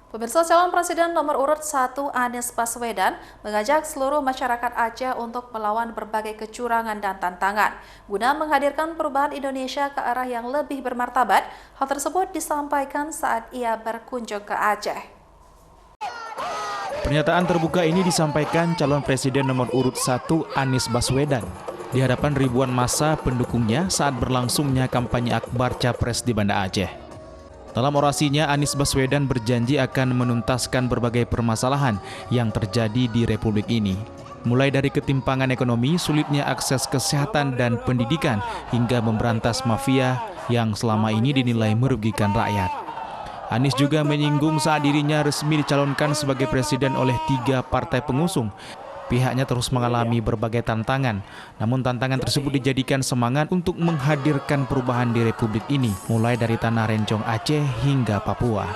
Pemirsa, calon presiden nomor urut 1 Anies Baswedan mengajak seluruh masyarakat Aceh untuk melawan berbagai kecurangan dan tantangan guna menghadirkan perubahan Indonesia ke arah yang lebih bermartabat. Hal tersebut disampaikan saat ia berkunjung ke Aceh. Pernyataan terbuka ini disampaikan calon presiden nomor urut 1 Anies Baswedan di hadapan ribuan massa pendukungnya saat berlangsungnya kampanye akbar Capres di Banda Aceh. Dalam orasinya, Anies Baswedan berjanji akan menuntaskan berbagai permasalahan yang terjadi di Republik ini. Mulai dari ketimpangan ekonomi, sulitnya akses kesehatan dan pendidikan, hingga memberantas mafia yang selama ini dinilai merugikan rakyat. Anies juga menyinggung saat dirinya resmi dicalonkan sebagai presiden oleh 3 partai pengusung. Pihaknya terus mengalami berbagai tantangan, namun tantangan tersebut dijadikan semangat untuk menghadirkan perubahan di Republik ini, mulai dari Tanah Rencong Aceh hingga Papua.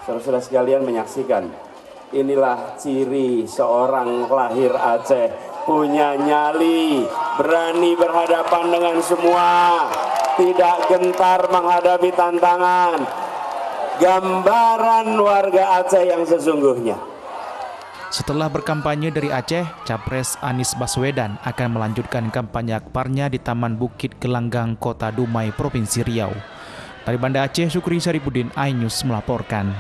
Saudara-saudara sekalian menyaksikan, inilah ciri seorang lahir Aceh, punya nyali, berani berhadapan dengan semua, tidak gentar menghadapi tantangan. Gambaran warga Aceh yang sesungguhnya. Setelah berkampanye dari Aceh, Capres Anies Baswedan akan melanjutkan kampanye akbarnya di Taman Bukit Gelanggang, Kota Dumai, Provinsi Riau. Dari Banda Aceh, Syukri Saripudin, iNews melaporkan.